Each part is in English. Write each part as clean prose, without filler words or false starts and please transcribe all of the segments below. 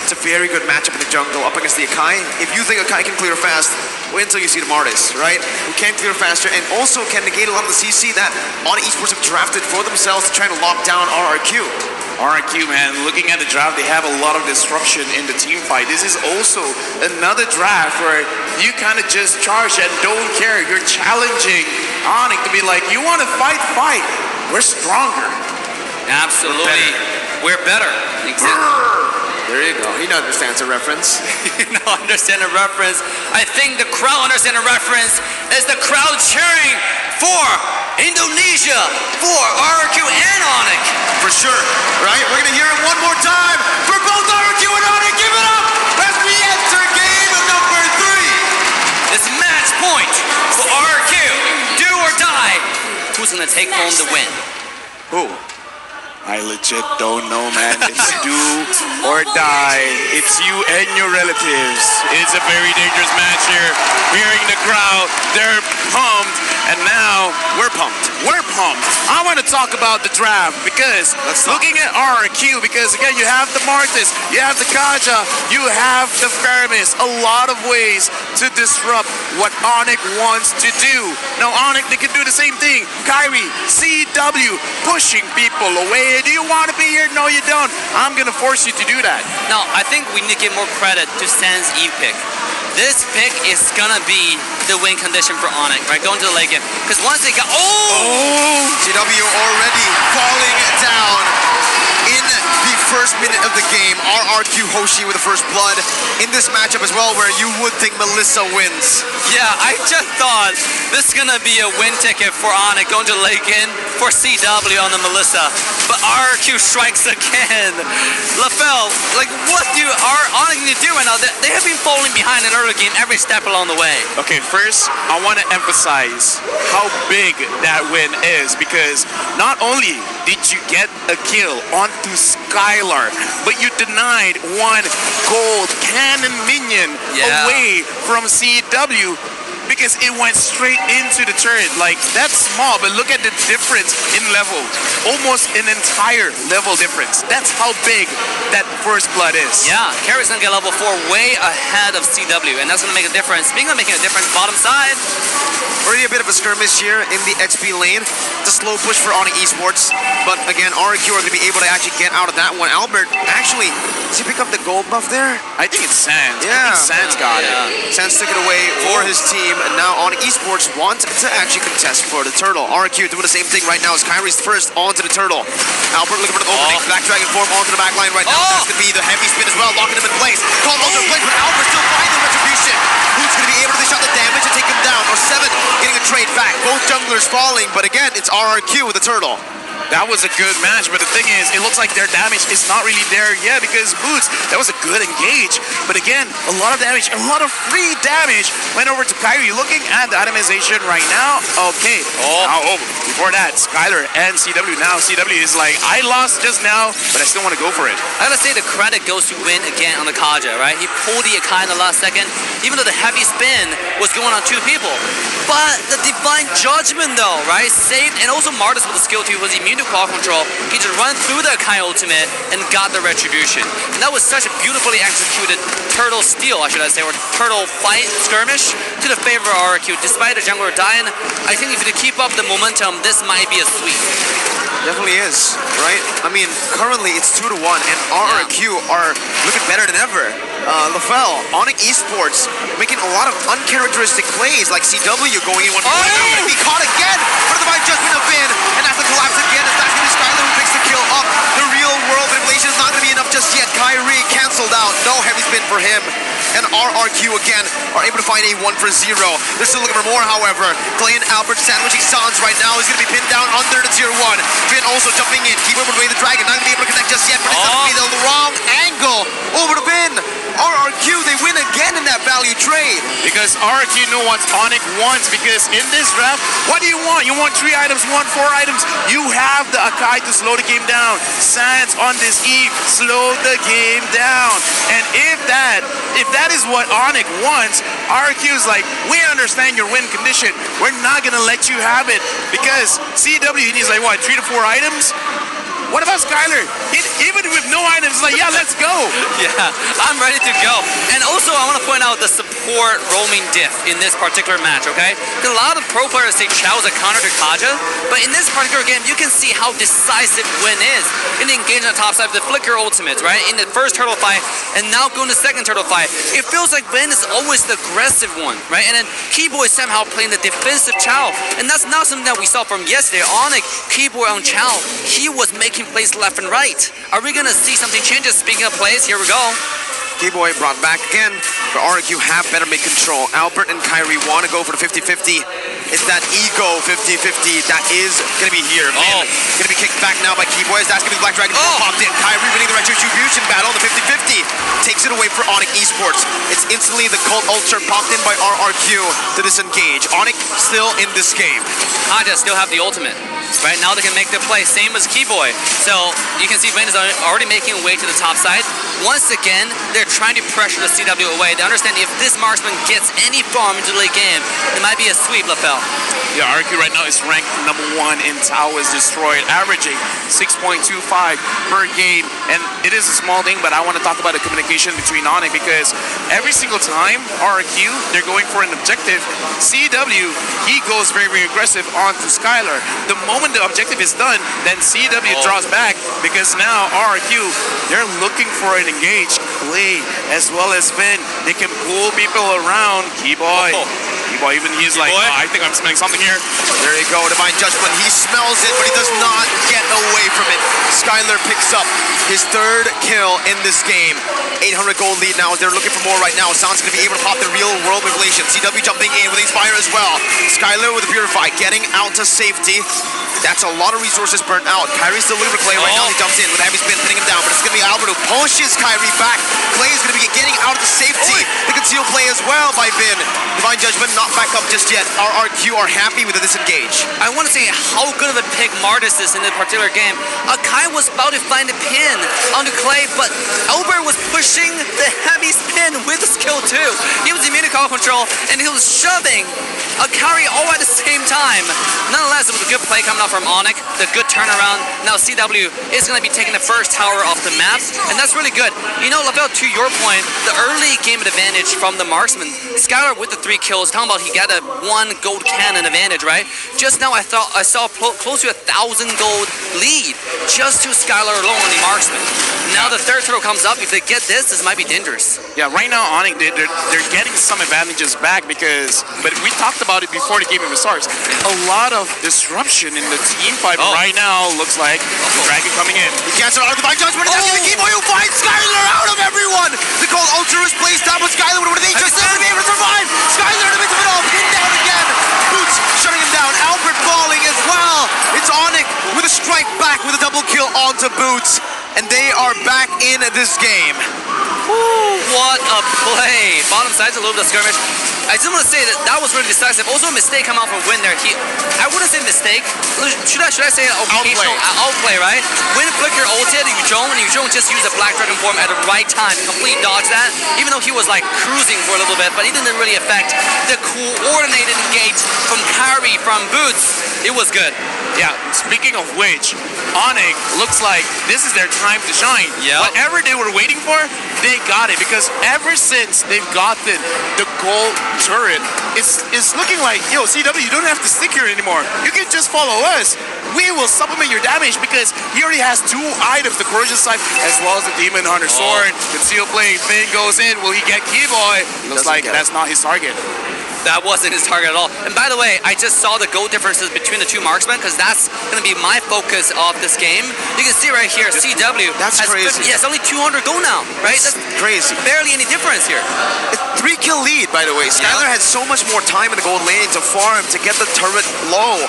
It's a very good matchup in the jungle up against the Akai. If you think Akai can clear fast, wait until you see the Martis, right? Who can clear faster and also can negate a lot of the CC that Onic Esports have drafted for themselves to try to lock down RRQ. RRQ, man, looking at the draft, they have a lot of disruption in the team fight. This is also another draft where you kind of just charge and don't care. You're challenging Onic to be like, you want to fight, fight. We're stronger. Absolutely. We're better. There you go. He understands the reference. No, understand the reference. I think the crowd understands the reference. Is the crowd cheering for Indonesia, for RRQ and Onic. For sure, right? We're going to hear it one more time for both RRQ and Onic. Give it up as we enter game number 3. It's match point for RRQ. Do or die. Who's going to take home the win? Who? I legit don't know, man. It's do or die. It's you and your relatives. It's a very dangerous match here. Hearing the crowd, they're pumped, and now we're pumped. We're pumped. I want to talk about the draft because looking at RRQ, because again, you have the Martis, you have the Kaja, you have the Faramis. A lot of ways to disrupt what Onic wants to do. Now, Onic, they can do the same thing. Kyrie, CW, pushing people away. Do you want to be here? No, you don't. I'm going to force you to do that. No, I think we need to give more credit to Sans Eve pick. This pick is going to be the win condition for Onic, right? Going to the late game. Because once they got... CW already falling down in the first minute of the game. RRQ Hoshi with the first blood in this matchup as well, where you would think Melissa wins. Yeah, I just thought this is going to be a win ticket for Onic going to the late game for CW on the Melissa. But RRQ strikes again. LaFell, like what do Onic need to do right now? They have been falling behind in early game every step along the way. Okay, first, I want to emphasize how big that win is, because not only did you get a kill onto Skylar, but you denied one gold cannon minion away from CW because it went straight into the turret. Like, that's small, but look at the difference in level. Almost an entire level difference. That's how big that first blood is. Yeah, Carrie's gonna get level 4 way ahead of CW, and that's gonna make a difference. Speaking of making a difference, bottom side. Already a bit of a skirmish here in the XP lane. It's a slow push for Onic Esports, but again, RRQ are gonna be able to actually get out of that one. Albert, actually, does he pick up the gold buff there? I think it's Sans. Yeah. I think Sans got it. Sans took it away for his team, and now Onic Esports want to actually contest for the turtle. RRQ doing the same thing right now as Kyrie's first onto the turtle. Albert looking for the opening. Back dragon form onto the back line right now. That's gonna be the heavy spin as well, locking him in place. Called also in place, but Albert still finding the retribution. Who's gonna be able to dish out the damage and take him down? Or 7 getting a trade back. Both junglers falling, but again, it's RRQ with the turtle. That was a good match, but the thing is, it looks like their damage is not really there yet because Boots, that was a good engage. But again, a lot of damage, a lot of free damage went over to Kyrie. Looking at the itemization right now, okay. Now, before that, Skylar and CW. Now CW is like, I lost just now, but I still want to go for it. I gotta say the credit goes to Win again on the Kaja, right? He pulled the Akai in the last second, even though the heavy spin was going on 2 people. But the Divine Judgment though, right? Saved, and also Martis with the skill too was immune to claw control. He just ran through the Akai ultimate and got the retribution. And that was such a beautifully executed turtle steal, I should say, or turtle fight skirmish to the favor of RRQ. Despite the jungler dying, I think if you keep up the momentum, this might be a sweep. Definitely is, right? I mean, currently it's 2-1, and RRQ are looking better than ever. LaFell, Onic Esports, making a lot of uncharacteristic plays, like CW going in one point. Now gonna be caught again for the Divine Judgment of Vin, and that's the collapse again, as that's gonna be Skylar who picks the kill up. The real world manipulation is not gonna be enough just yet. Kyrie canceled out, no heavy spin for him. And RRQ again are able to find a 1-0. They're still looking for more, however. Clay and Albert sandwiching Sans right now. He's going to be pinned down under the tier 1. Finn also jumping in, keeping away the dragon. Not going to be able to connect just yet, but it's going to be the wrong angle. Over to Vin. RRQ, they win again in that value trade. Because RRQ know what Onic wants, because in this draft, what do you want? You want 3 items, you want 4 items. You have the Akai to slow the game down. Sans on this Eve, slow the game down. And if that is what Onic wants, RRQ is like, we understand your win condition. We're not gonna let you have it, because CW needs like what, 3 to 4 items? What about Skylar? Even with no items, like, yeah, let's go. Yeah, I'm ready to go. And also, I want to point out the support roaming diff in this particular match, okay? Because a lot of pro players say Chao is a counter to Kaja, but in this particular game, you can see how decisive Win is in the engage on the top side of the Flicker ultimates, right? In the first turtle fight, and now going to the second turtle fight. It feels like Win is always the aggressive one, right? And then Keyboy somehow playing the defensive Chao, and that's not something that we saw from yesterday. Onic, Keyboy on Chao, he was making plays left and right. Are we gonna see something changes? Speaking of plays, here we go. Keyboy brought back again, but RQ have better mid control. Albert and Kyrie want to go for the 50-50. It's that ego 50-50 that is going to be here. Going to be kicked back now by Keyboy. That's going to be Black Dragon popped in. Kyrie winning the retribution battle, the 50-50. Takes it away for Onic Esports. It's instantly the Cult Ultra popped in by RRQ to disengage. Onic still in this game. Kaja still have the ultimate. Right now they can make their play, same as Keyboy. So you can see Vayne is already making a way to the top side. Once again, they're trying to pressure the CW away. They understand if this marksman gets any farm into the late game, it might be a sweep, LaFell. Yeah, RQ right now is ranked #1 in Towers Destroyed, averaging 6.25 per game. And it is a small thing, but I want to talk about the communication between Onic, because every single time RQ, they're going for an objective, CW, he goes very, very aggressive onto Skylar. The moment the objective is done, then CW draws back, because now RQ, they're looking for an engaged play as well as Finn. They can pull people around. Keyboy. Keyboy, even he's like, oh, I think I'm smelling something here. There you go, Divine Judgment. He smells it, but he does not get away from it. Skylar picks up his third kill in this game. 800 gold lead now. They're looking for more right now. Sound's going to be able to pop the real world revelation. CW jumping in with Inspire as well. Skylar with the Purify, getting out to safety. That's a lot of resources burnt out. Kyrie's still looking for Clay right now. He jumps in with a heavy spin, pinning him down, but it's going to be Albert who pushes Kyrie back. Clay is going to be getting out of the safety. The conceal play as well by Vin. Divine Judgment not back up just yet. RRQ are happy with the disengage. I want to say how good of a pick Martis is in this particular game. Kai was about to find a pin onto Clay, but Albert was pushing the heavy spin with the skill too. He was immune to call control, and he was shoving a carry all at the same time. Nonetheless, it was a good play coming out from Onic, the good turnaround. Now CW is going to be taking the first tower off the map, and that's really good. You know, LaFell, to your point, the early game advantage from the marksman. Skylar with the 3 kills, talking about he got a 1 gold cannon advantage, right? Just now I saw close to 1,000 gold lead just to Skylar alone on the marksman. Now the third turtle comes up. If they get this might be dangerous. Yeah, right now Onic, they're getting some advantages back because, but we talked about it before the game even starts. A lot of disruption in the team fight right now. Looks like Dragon coming in. He cancels out of the Divine Judgment. It's going to keep who finds Skylar out of everyone. The Cold Ultra is placed down, but Skylar with an Aegis to be able to survive. Skylar in the midst of it all, pinned down again. Boots shutting him down. Albert falling as well. It's Onic with a strike back with a double kill onto Boots, and they are back in this game. Ooh, what a play. Bottom side's a little bit of skirmish. I just want to say that was really decisive. Also a mistake come out from Win there. I wouldn't say mistake. Should I say occasional outplay, right? Win Flicker ulted Yuzhong, and Yuzhong just used a Black Dragon form at the right time to completely dodge that. Even though he was like cruising for a little bit, but he didn't really affect the coordinated engage from Kyrie, from Boots. It was good. Yeah, speaking of which, Onic looks like this is their time to shine. Yep. Whatever they were waiting for, they got it, because ever since they've gotten the gold turret, it's looking like, yo, CW, you don't have to stick here anymore. You can just follow us. We will supplement your damage, because he already has 2 items, the Corrosion Scythe as well as the Demon Hunter Sword. Conceal play, Finn goes in. Will he get Keyboy? Looks like that's not his target. That wasn't his target at all. And by the way, I just saw the gold differences between the 2 marksmen, because that's going to be my focus of this game. You can see right here, CW that's has crazy. Yeah, it's only 200 gold now, right? That's crazy. Barely any difference here. It's 3 kill lead, by the way. Skylar had so much more time in the gold lane to farm, to get the turret low.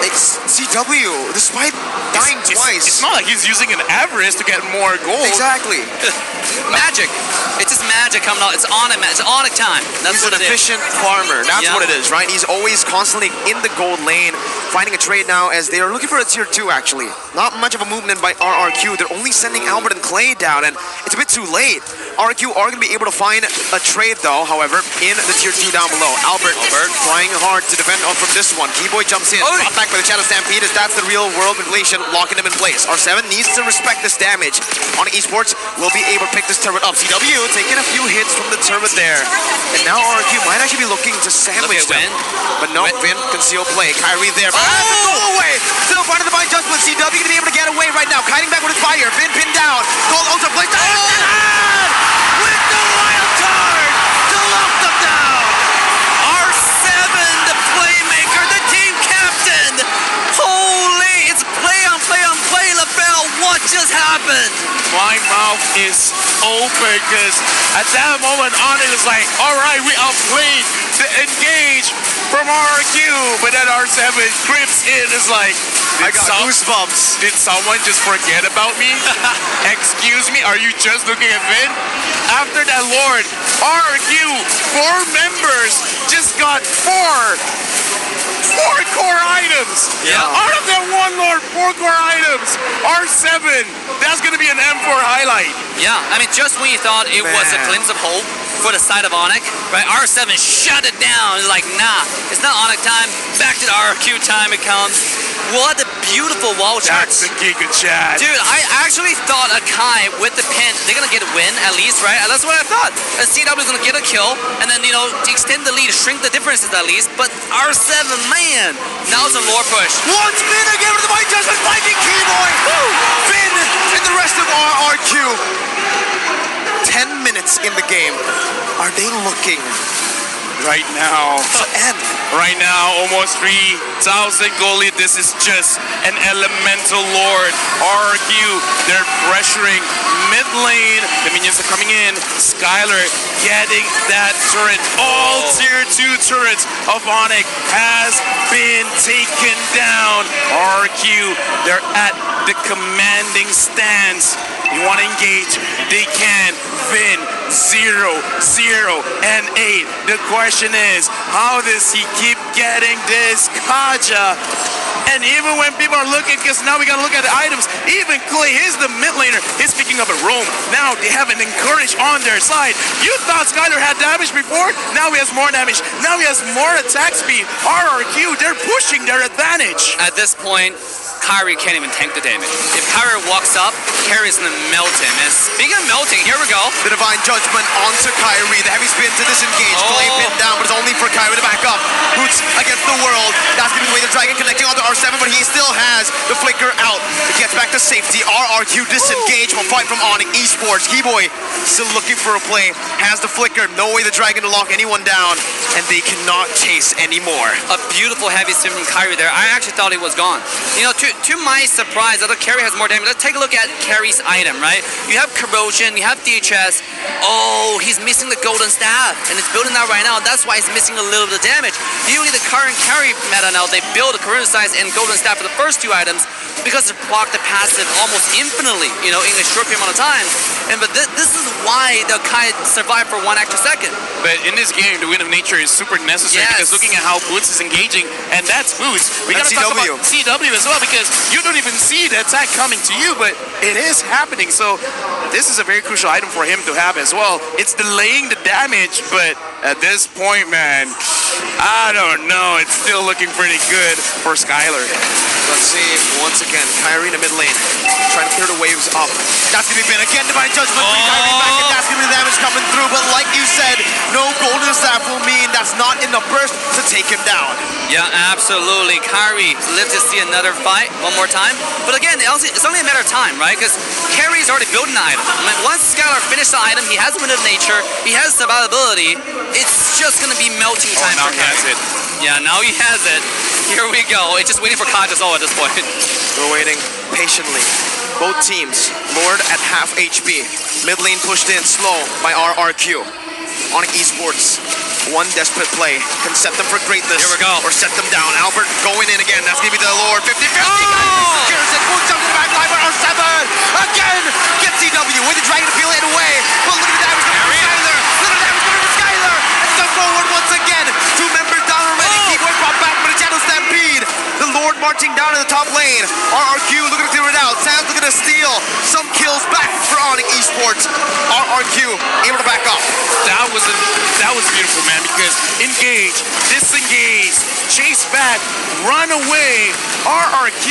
It's CW, despite dying twice. It's not like he's using an avarice to get more gold. Exactly. Magic. It's just magic. magic coming out. It's Onic, man. It's Onic time. That's He's what an it is. efficient farmer. That's Yeah. what it is, right? He's always constantly in the gold lane, finding a trade now as they are looking for a tier 2, actually. Not much of a movement by RRQ. They're only sending Albert and Clay down, and it's a bit too late. RRQ are going to be able to find a trade, though, however, in the tier 2 down below. Albert trying hard to defend on from this one. Keyboy jumps in. Brought back by the Shadow Stampede as that's the real world manipulation, locking him in place. R7 needs to respect this damage. Onic Esports will be able to pick this turret up. CW taking a few hits from the turret there. And now RRQ might actually be looking to sandwich them. But no, Vin conceal play. Kyrie there. But go away. Still part of the Divine Judgment. CW going to be able to get away right now. Kiting back with his fire. Vin pinned down. Gold ultra play. With the wild card to lock them down. R7, the playmaker, the team captain. Holy, it's play on play on play, LaBelle. What just happened? My mouth is open because at that moment, Onic is like, all right, we outplayed the engage from RQ, but then R7 grips in is like, I got goosebumps. Did someone just forget about me? Excuse me, are you just looking at Vin? After that, Lord, RQ, 4 members just got 4 core items. Yeah. Out of that one Lord, 4 core items. R7, that's going to be an M4 highlight. Yeah, I mean, just when you thought it was a glimpse of hope for the side of Onic, right? R7 shut it down. It's like, nah, it's not Onic time. Back to the RQ time it comes. What a beautiful wall charge. That's the Giga Chat. Dude, I actually thought Akai with the pin, they're gonna get a win at least, right? That's what I thought. CW is gonna get a kill, and then, you know, to extend the lead, shrink the differences at least. But R7, man, now it's a lore push. Once Vin again with the Divine Judgment finding Keyboy. Vin and the rest of RRQ. 10 minutes in the game. Are they looking Right now, to end? right now, almost 3,000 goalie. This is just an elemental Lord. RQ, they're pressuring mid lane. The minions are coming in. Skylar getting that turret. All tier 2 turrets of Onic has been taken down. RQ, they're at the commanding stance. You want to engage? They can. Vin, 0, 0, and 8. The question is, how does he keep getting this Kaja? And even when people are looking, because now we got to look at the items, even Clay, he's the mid laner, he's picking up a roam. Now they have an encourage on their side. You thought Skylar had damage before? Now he has more damage. Now he has more attack speed. RRQ, they're pushing their advantage. At this point, Kyrie can't even tank the damage. If Kyrie walks up, Kyrie's gonna melt him. And speaking of melting, here we go. The Divine Judgment onto Kyrie. The heavy spin to disengage. Clay pinned down, but it's only for Kyrie to back up. Boots against the world. That's gonna be the way the Dragon connecting onto R7, but he still has the flicker out. It gets back to safety. RRQ disengage will fight from Onic Esports. Keyboy still looking for a play. Has the flicker. No way the Dragon to lock anyone down, and they cannot chase anymore. A beautiful heavy spin from Kyrie there. I actually thought he was gone. You know, to my surprise, although Kyrie has more damage, let's take a look at Kyrie's item, right? You have Corrosion, you have DHS. Oh, he's missing the Golden Staff, and it's building that right now. That's why he's missing a little bit of damage. Usually the current Kyrie meta now, they build a Corrosion Size and Golden Staff for the first 2 items because they block the passive almost infinitely, you know, in a short period amount of time. But this is why the Kai survived for 1 extra second. But in this game, the Wind of Nature is super necessary because looking at how Boots is engaging, and that's Boots. We gotta talk about CW as well because you don't even see the attack coming to you, but it is happening. So this is a very crucial item for him to have as well. It's delaying the damage, but at this point, man, I don't know. It's still looking pretty good for Skylar. Let's see, once again, Kyrie in the mid lane, trying to clear the waves up. That's gonna be Vin again, Divine Judgment, bring Kyrie back, and that's gonna be the damage coming through. But like you said, no Golden Staff will mean that's not enough burst to take him down. Yeah, absolutely. Kyrie lives to see another fight one more time. But again, it's only a matter of time, right? Because Kyrie's already built an item. I mean, once Skylar finished the item, he has Wind of Nature, he has survivability. It's just gonna be melting time for him. Now he has it. Yeah, now he has it. Here we go. It's just waiting for Kaja's all at this point. We're waiting patiently. Both teams, Lord at half HP. Mid lane pushed in slow by RRQ. Onic Esports, one desperate play can set them for greatness. Here we go. Or set them down. Albert going in again. That's going to be the Lord. 50-50. Secures it. Boots up to the back line for R7. Again. Gets CW with the Dragon to peel it away. But look at the damage coming from Skylar. marching down to the top lane. RRQ looking to clear it out. Sam's looking to steal some kills back for Onic Esports. RRQ able to back up. That was beautiful, man, because engage, disengage, chase back, run away. RRQ,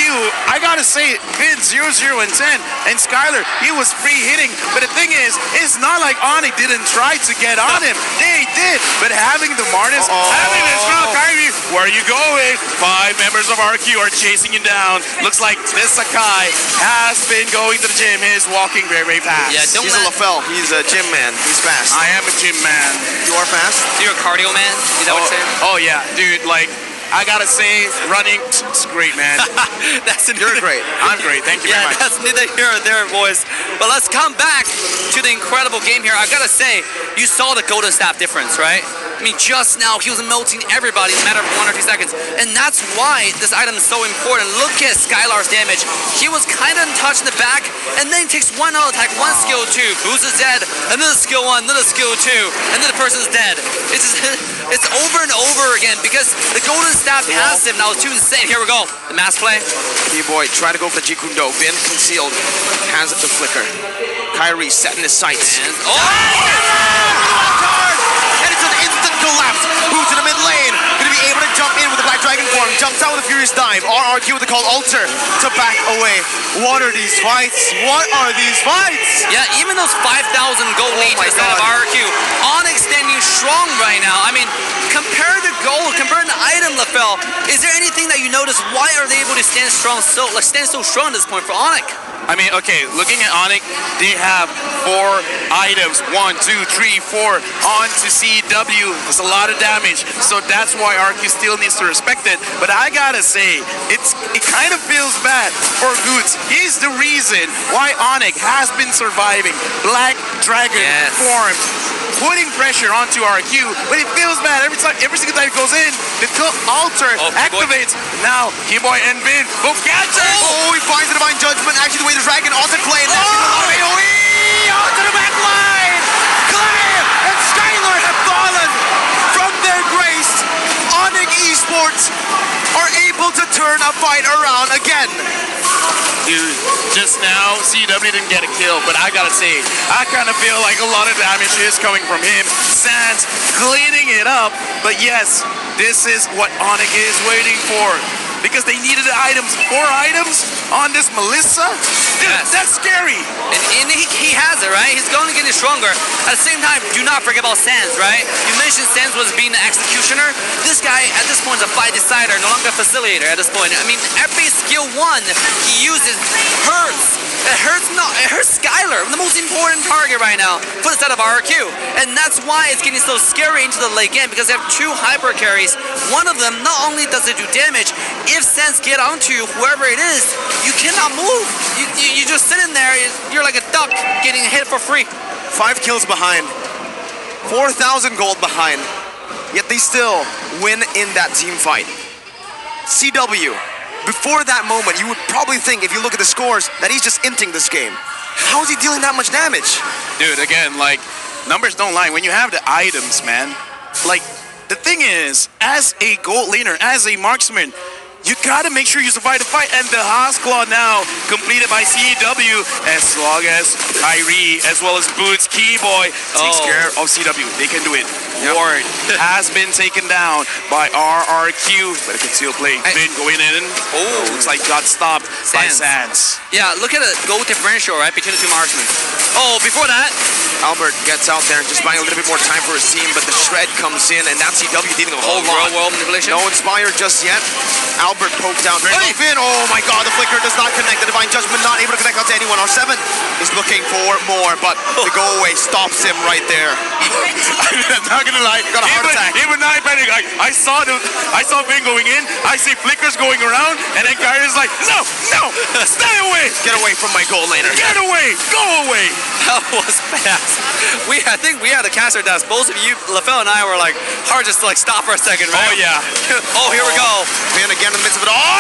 I gotta say, bid 0, 0, and 10. And Skylar, he was free hitting. But the thing is, it's not like Onic didn't try to get on him. They did. But having the Martis, having this strong Kyrie, where are you going? 5 members of RQ are chasing you down. Looks like this Sakai has been going to the gym. He's walking very, very fast. Yeah, He's a LaFell. He's a gym man. He's fast. I am a gym man. You are fast? You're a cardio man? Is that what you're saying? Oh yeah, dude, like, I gotta say, running, it's great, man. You're great. I'm great, thank you very much. That's neither here or there, boys. But let's come back to the incredible game here. I gotta say, you saw the golden staff difference, right? I mean, just now, he was melting everybody in a matter of 1 or 2 seconds. And that's why this item is so important. Look at Skylar's damage. He was kind of untouched in the back, and then he takes one auto attack, one skill 2. Boost is dead, another skill 1, another skill 2, and then the person's dead. It's just, it's over and over again because the golden staff has him. Now it's too insane. Here we go. The mass play. B-Boy try to go for the Jikundo. Vin concealed. Has the flicker. Kyrie setting his sights. And, And it's an instant collapse. Who's in the mid lane? Gonna be able to jump in with the Black Dragon form. Jumps out with a Furious Dive. RRQ with the call Alter to back away. What are these fights? What are these fights? yeah, even those 5,000 gold leads my instead of God. RQ. Onyx standing strong right now. I mean, compare the gold, compare the item, LaFell. Is there anything that you notice? Why are they able to stand strong so strong at this point for Onyx? I mean, okay, looking at Onic, they have 4 items. 1, 2, 3, 4 on to CW. It's a lot of damage, so that's why RQ still needs to respect it. But I gotta say, it kind of feels bad for Goots. He's the reason why Onic has been surviving. Black Dragon formed, putting pressure onto RQ, but it feels bad every single time it goes in. The Alter activates. Now, Keyboy and Vin both catch it. Oh, he finds the Divine Judgment. Actually, the way the Dragon Alter playing. Onto the back line. Claire and Skylar have fallen from their grace. Onic Esports are able to turn a fight around again. Dude, just now, CW didn't get a kill, but I gotta say, I kind of feel like a lot of damage is coming from him. Sans cleaning it up, but yes, this is what Onic is waiting for. Because they needed the items, 4 items on this Melissa? Dude, that's scary. And he has it, right? He's going to get stronger. At the same time, do not forget about Sans, right? You mentioned Sans was being an executioner. This guy, at this point, is a fight decider, no longer a facilitator at this point. I mean, every skill 1 he uses hurts. It hurts Skylar, the most important target right now for the side of RQ. And that's why it's getting so scary into the late game, because they have 2 hyper carries. One of them, not only does it do damage, if Sense get onto whoever it is, you cannot move. You just sit in there, you're like a duck getting hit for free. 5 kills behind. 4,000 gold behind. Yet they still win in that team fight. CW. Before that moment, you would probably think, if you look at the scores, that he's just inting this game. How is he dealing that much damage? Dude, again, like, numbers don't lie. When you have the items, man, like, the thing is, as a gold laner, as a marksman, you gotta make sure you survive the fight. And the Haas Claw now completed by CW, as long as Kyrie, as well as Boots, Keyboy takes care of CW. They can do it. Ward has been taken down by RRQ, but it can still play. Vin going in. Looks like got stopped by Sans. Yeah, look at the goal differential, right, between the 2 marksmen. Oh, before that, Albert gets out there and just buying a little bit more time for his team, but the shred comes in, and that's CW dealing a whole lot. World manipulation. No Inspire just yet. Albert poked down. Vin, oh my god, the flicker does not connect. The Divine Judgment not able to connect out to anyone. R7 is looking for more, but the go away stops him right there. I'm not gonna lie, got a heart attack. Even I panic. I saw Vin going in, I see flickers going around, and then Kyrie's like, no, stay away. Get away from my goal laner. Get away, go away. That was fast. I think we had the caster desk. Both of you, LaFell and I, were like, hard just to like stop for a second, right? Oh yeah. Oh, here we go. Vin again in the midst of it all.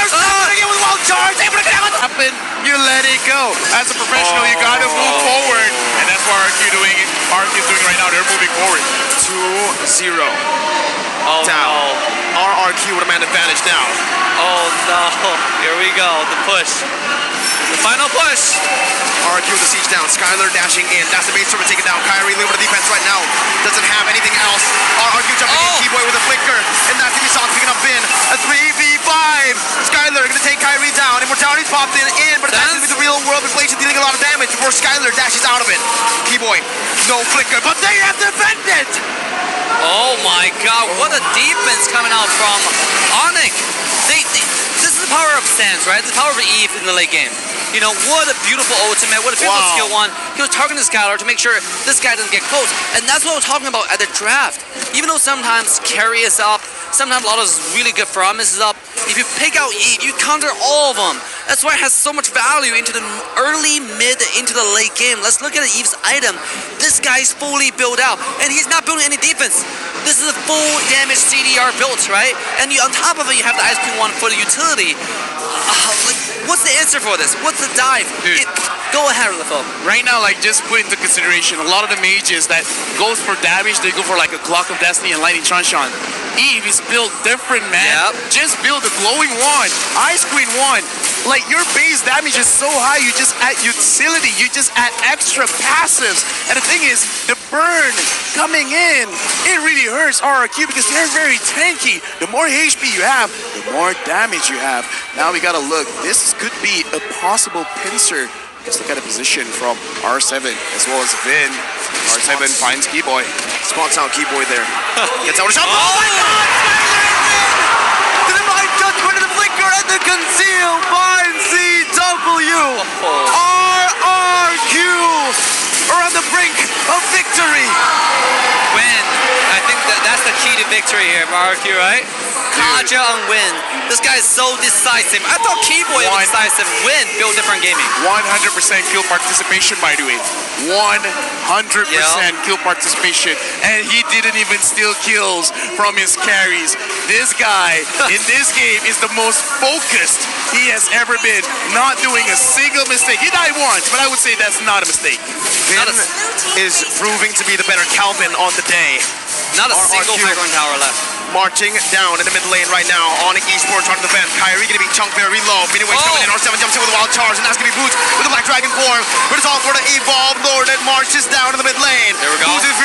Again with wild charge. Able to get out. Happen, you let it go. As a professional, you gotta move forward, and that's what RQ is doing right now. they're moving forward. 2-0. Oh Down. no. RRQ with a man advantage now. Oh no. Here we go. The push. The final push. RRQ with the siege down. Skylar dashing in. That's the base server taken down. Kyrie little bit of defense right now. Doesn't have anything else. RRQ jumping in. Keyboy with a flicker. And that's the Sonic picking up in. A 3v5. Skylar gonna take Kyrie down. Immortality's popped in, but it's actually the real world inflation dealing a lot of damage before Skylar dashes out of it. Keyboy, no flicker, but they have defended! Oh my god, what a defense coming out from Onic. This is the power of Sans, right? The power of Eve in the late game. You know, what a beautiful ultimate, what a beautiful skill one. He was targeting Skylar to make sure this guy doesn't get close. And that's what we're talking about at the draft. Even though sometimes carry is up, sometimes a lot of really good promise is up, if you pick out Eve, you counter all of them. That's why it has so much value into the early, mid, into the late game. Let's look at Eve's item. This guy's fully built out, and he's not building any defense. This is a full damage CDR build, right? And on top of it, you have the ISP1 for the utility. What's the answer for this? What's the dive? Dude. Go ahead, Lefo. Right now, like, just put into consideration, a lot of the mages that goes for damage, they go for like a Clock of Destiny and Lightning Truncheon. Eve is built different, man. Yep. Just build a glowing wand, Ice Queen wand. Like, your base damage is so high, you just add utility, you just add extra passives. And the thing is, the burn coming in, it really hurts RRQ because they're very tanky. The more HP you have, the more damage you have. Now we gotta look. This could be a possible pincer. Just look at the position from R7 as well as Vin. R7 finds Keyboy. Spots out Keyboy there. Gets out a shot. Oh my god! The divine judgment and the flicker and the conceal finds CW. RRQ are on the brink of victory. Win. I think that's the key to victory here, RRQ, right? Kaja on Win. This guy is so decisive. I thought Keyboy was decisive. Win, build different gaming. 100% kill participation, by the way. 100% kill participation. And he didn't even steal kills from his carries. This guy, in this game, is the most focused he has ever been. Not doing a single mistake. He died once, but I would say that's not a mistake. Vin is proving to be the better Calvin on the day. Not a single Flagrant Tower left. Marching down in the mid lane right now. Onic Esports trying to defend. Kyrie gonna be chunked very low. Miniway's coming in. R7 jumps in with a wild charge, and that's gonna be Boots with the Black Dragon form. But it's all for the Evolved Lord that marches down in the mid lane. There we go. Boots is